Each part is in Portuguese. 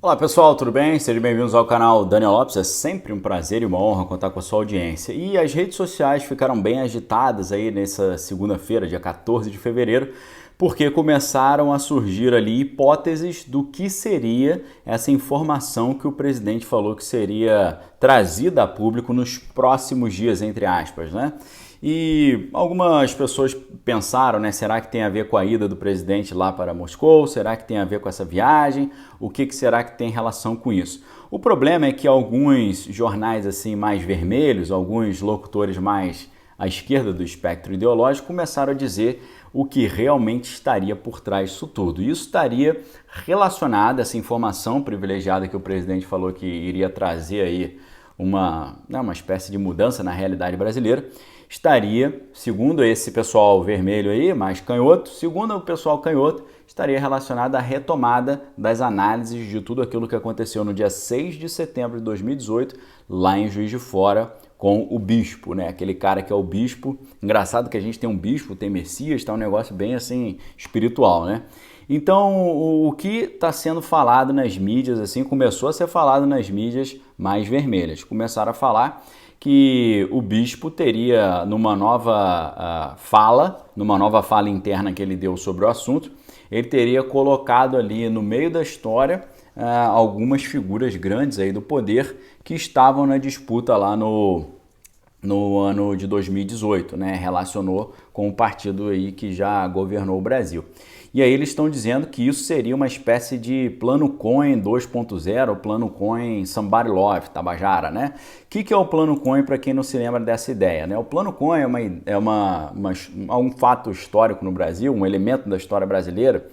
Olá pessoal, tudo bem? Sejam bem-vindos ao canal Daniel Lopes. É sempre um prazer e uma honra contar com a sua audiência. E as redes sociais ficaram bem agitadas aí nessa segunda-feira, dia 14 de fevereiro, porque começaram a surgir ali hipóteses do que seria essa informação que o presidente falou que seria trazida a público nos próximos dias, entre aspas, né? E algumas pessoas pensaram, né? Será que tem a ver com a ida do presidente lá para Moscou? Será que tem a ver com essa viagem? O que será que tem relação com isso? O problema é que alguns jornais assim mais vermelhos, alguns locutores mais à esquerda do espectro ideológico começaram a dizer o que realmente estaria por trás disso tudo. Isso estaria relacionado, essa informação privilegiada que o presidente falou que iria trazer aí uma espécie de mudança na realidade brasileira, estaria, segundo esse pessoal vermelho aí, mais canhoto, segundo o pessoal canhoto, estaria relacionada à retomada das análises de tudo aquilo que aconteceu no dia 6 de setembro de 2018, lá em Juiz de Fora, com o bispo, né? Aquele cara que é o bispo. Engraçado que a gente tem um bispo, tem Messias, tá um negócio bem assim espiritual, né? Então, o que está sendo falado nas mídias, assim, começou a ser falado nas mídias mais vermelhas. Começaram a falar que o bispo teria, numa nova fala interna que ele deu sobre o assunto, ele teria colocado ali no meio da história algumas figuras grandes aí do poder que estavam na disputa lá no ano de 2018, né? Relacionou com o partido aí que já governou o Brasil. E aí eles estão dizendo que isso seria uma espécie de plano Cohen 2.0, plano Cohen Somebody Love, Tabajara, né? O que é o plano Cohen para quem não se lembra dessa ideia, né? O plano Cohen é um fato histórico no Brasil, um elemento da história brasileira,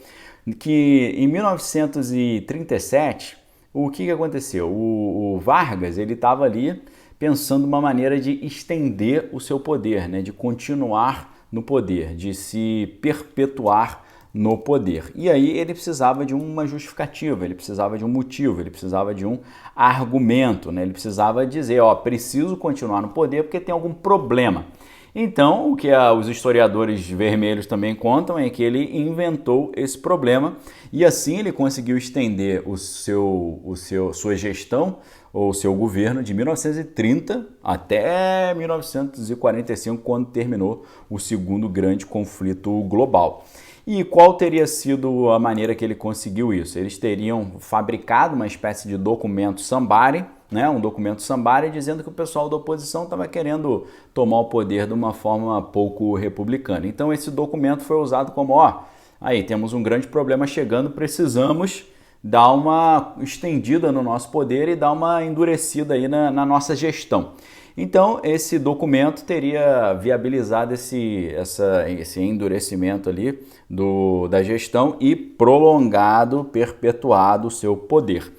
que em 1937, o que aconteceu? O Vargas, ele estava ali pensando uma maneira de estender o seu poder, né? De continuar no poder, de se perpetuar no poder. E aí ele precisava de uma justificativa, ele precisava de um motivo, ele precisava de um argumento, né? Ele precisava dizer, ó, preciso continuar no poder porque tem algum problema. Então, o que os historiadores vermelhos também contam é que ele inventou esse problema e assim ele conseguiu estender sua gestão ou seu governo de 1930 até 1945, quando terminou o segundo grande conflito global. E qual teria sido a maneira que ele conseguiu isso? Eles teriam fabricado uma espécie de documento Sambari, né? Um documento Sambari dizendo que o pessoal da oposição estava querendo tomar o poder de uma forma pouco republicana. Então esse documento foi usado como, ó, aí temos um grande problema chegando, precisamos dar uma estendida no nosso poder e dar uma endurecida aí na nossa gestão. Então, esse documento teria viabilizado esse endurecimento ali da gestão e prolongado, perpetuado o seu poder.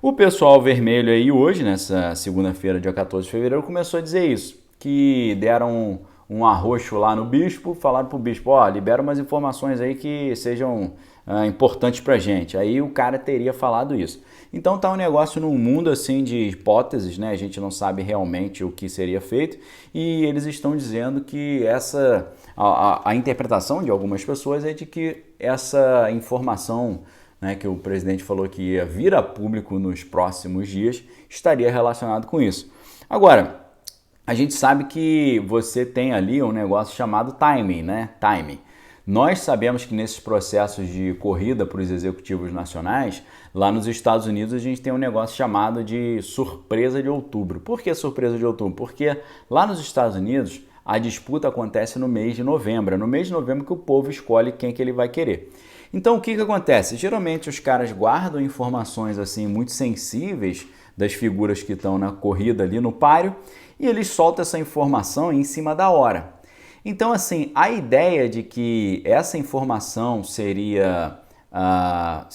O pessoal vermelho aí hoje, nessa segunda-feira, dia 14 de fevereiro, começou a dizer isso, que deram um arroxo lá no bispo, falaram pro bispo, ó, libera umas informações aí que sejam importantes pra gente. Aí o cara teria falado isso. Então tá um negócio num mundo assim de hipóteses, né? A gente não sabe realmente o que seria feito e eles estão dizendo que a interpretação de algumas pessoas é de que essa informação, né, que o presidente falou que ia vir a público nos próximos dias, estaria relacionado com isso. Agora, a gente sabe que você tem ali um negócio chamado timing, né? Timing. Nós sabemos que nesses processos de corrida para os executivos nacionais, lá nos Estados Unidos a gente tem um negócio chamado de surpresa de outubro. Por que surpresa de outubro? Porque lá nos Estados Unidos a disputa acontece no mês de novembro. É no mês de novembro que o povo escolhe quem que ele vai querer. Então o que acontece? Geralmente os caras guardam informações assim muito sensíveis das figuras que estão na corrida ali no páreo e eles soltam essa informação em cima da hora. Então, assim, a ideia de que essa informação seria a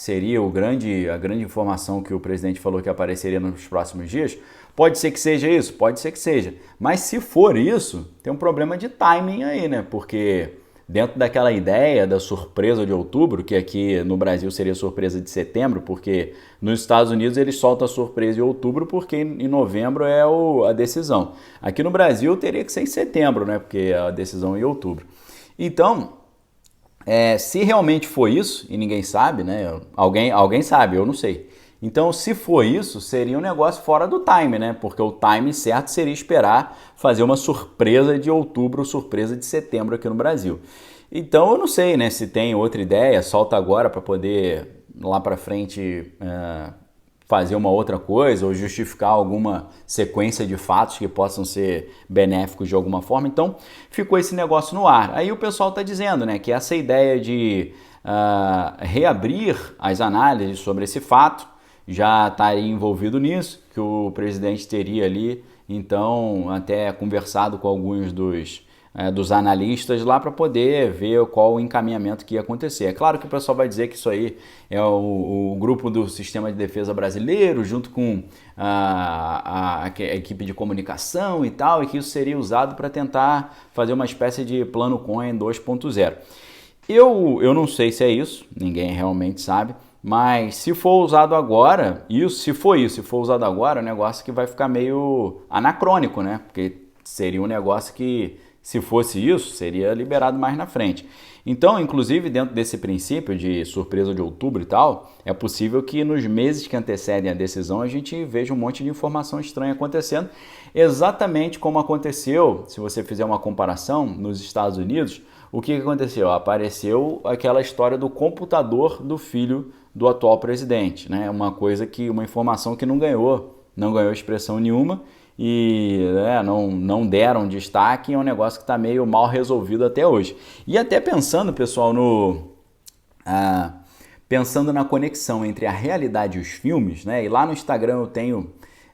grande informação que o presidente falou que apareceria nos próximos dias, pode ser que seja isso, pode ser que seja. Mas se for isso, tem um problema de timing aí, né? Porque dentro daquela ideia da surpresa de outubro, que aqui no Brasil seria surpresa de setembro, porque nos Estados Unidos eles soltam a surpresa de outubro porque em novembro é a decisão. Aqui no Brasil teria que ser em setembro, né? Porque a decisão é em outubro. Então, se realmente foi isso, e ninguém sabe, né? Alguém sabe, eu não sei. Então, se for isso, seria um negócio fora do time, né? Porque o time certo seria esperar fazer uma surpresa de outubro, surpresa de setembro aqui no Brasil. Então, eu não sei, né? Se tem outra ideia, solta agora para poder lá para frente fazer uma outra coisa ou justificar alguma sequência de fatos que possam ser benéficos de alguma forma. Então, ficou esse negócio no ar. Aí o pessoal está dizendo, né, que essa ideia de reabrir as análises sobre esse fato já estaria envolvido nisso, que o presidente teria ali, então, até conversado com alguns dos analistas lá para poder ver qual o encaminhamento que ia acontecer. É claro que o pessoal vai dizer que isso aí é o grupo do Sistema de Defesa Brasileiro, junto com a equipe de comunicação e tal, e que isso seria usado para tentar fazer uma espécie de plano Cohen 2.0. Eu não sei se é isso, ninguém realmente sabe, mas se for usado agora, se for usado agora, é um negócio que vai ficar meio anacrônico, né? Porque seria um negócio que, se fosse isso, seria liberado mais na frente. Então, inclusive, dentro desse princípio de surpresa de outubro e tal, é possível que nos meses que antecedem a decisão a gente veja um monte de informação estranha acontecendo, exatamente como aconteceu, se você fizer uma comparação, nos Estados Unidos. O que aconteceu? Apareceu aquela história do computador do filho do atual presidente, né? Uma informação que não ganhou expressão nenhuma e não deram destaque, é um negócio que está meio mal resolvido até hoje. E até pensando, pessoal, pensando na conexão entre a realidade e os filmes, né? E lá no Instagram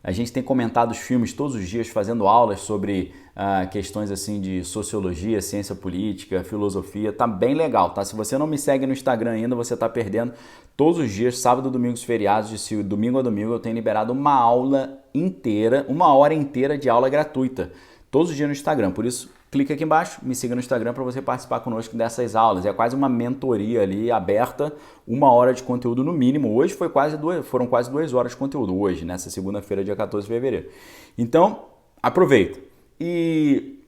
a gente tem comentado os filmes todos os dias, fazendo aulas sobre questões assim de sociologia, ciência política, filosofia. Tá bem legal, tá? Se você não me segue no Instagram ainda, você tá perdendo. Todos os dias, sábado, domingos, feriados, de domingo a domingo, eu tenho liberado uma aula inteira, 1 hora inteira de aula gratuita, todos os dias no Instagram. Por isso, clica aqui embaixo, me siga no Instagram para você participar conosco dessas aulas. É quase uma mentoria ali aberta, 1 hora de conteúdo no mínimo. Hoje foram quase 2 horas de conteúdo, hoje, nessa segunda-feira, dia 14 de fevereiro. Então, aproveita. E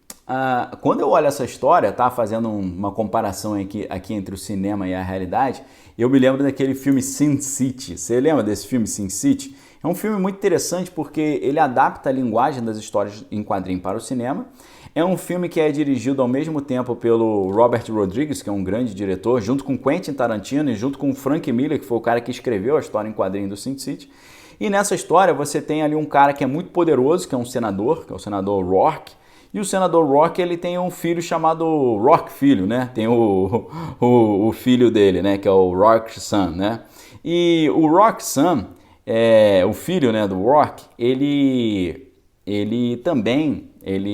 quando eu olho essa história, tá, fazendo uma comparação aqui entre o cinema e a realidade, eu me lembro daquele filme Sin City. Você lembra desse filme Sin City? É um filme muito interessante porque ele adapta a linguagem das histórias em quadrinho para o cinema. É um filme que é dirigido ao mesmo tempo pelo Robert Rodriguez, que é um grande diretor, junto com Quentin Tarantino e junto com Frank Miller, que foi o cara que escreveu a história em quadrinho do Sin City. E nessa história você tem ali um cara que é muito poderoso, que é um senador, que é o senador Rourke. E o senador Rourke, ele tem um filho chamado Rourke Filho, né? Tem o filho dele, né? Que é o Rourke Son, né? E o Rourke Son, o filho, né, do Rourke, ele também,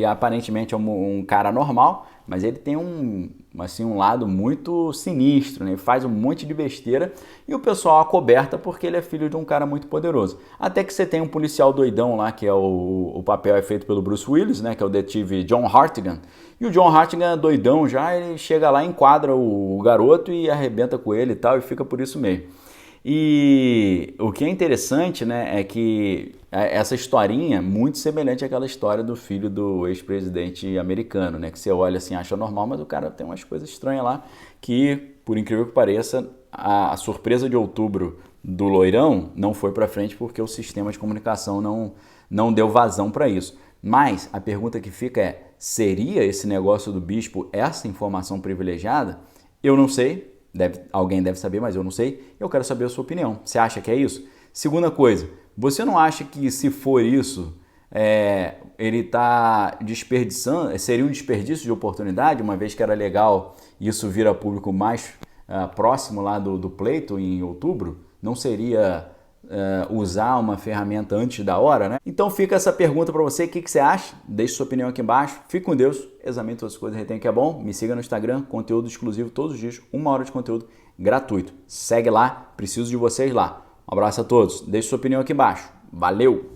aparentemente é um cara normal, mas ele tem um lado muito sinistro, né? Ele faz um monte de besteira e o pessoal acoberta porque ele é filho de um cara muito poderoso. Até que você tem um policial doidão lá, que é o papel é feito pelo Bruce Willis, né? Que é o detetive John Hartigan. E o John Hartigan, doidão já, ele chega lá, enquadra o garoto e arrebenta com ele e tal, e fica por isso mesmo. E o que é interessante, né, é que essa historinha é muito semelhante àquela história do filho do ex-presidente americano, né, que você olha assim, acha normal, mas o cara tem umas coisas estranhas lá que, por incrível que pareça, a surpresa de outubro do loirão não foi para frente porque o sistema de comunicação não deu vazão para isso. Mas a pergunta que fica é, seria esse negócio do bispo essa informação privilegiada? Eu não sei. Alguém deve saber, mas eu não sei. Eu quero saber a sua opinião. Você acha que é isso? Segunda coisa, você não acha que se for isso, ele está desperdiçando, seria um desperdício de oportunidade, uma vez que era legal isso vir a público mais próximo lá do pleito em outubro? Não seria usar uma ferramenta antes da hora, né? Então fica essa pergunta para você, o que você acha? Deixe sua opinião aqui embaixo, fique com Deus, examine todas as coisas, retém que é bom, me siga no Instagram, conteúdo exclusivo todos os dias, 1 hora de conteúdo gratuito. Segue lá, preciso de vocês lá. Um abraço a todos, deixe sua opinião aqui embaixo, valeu!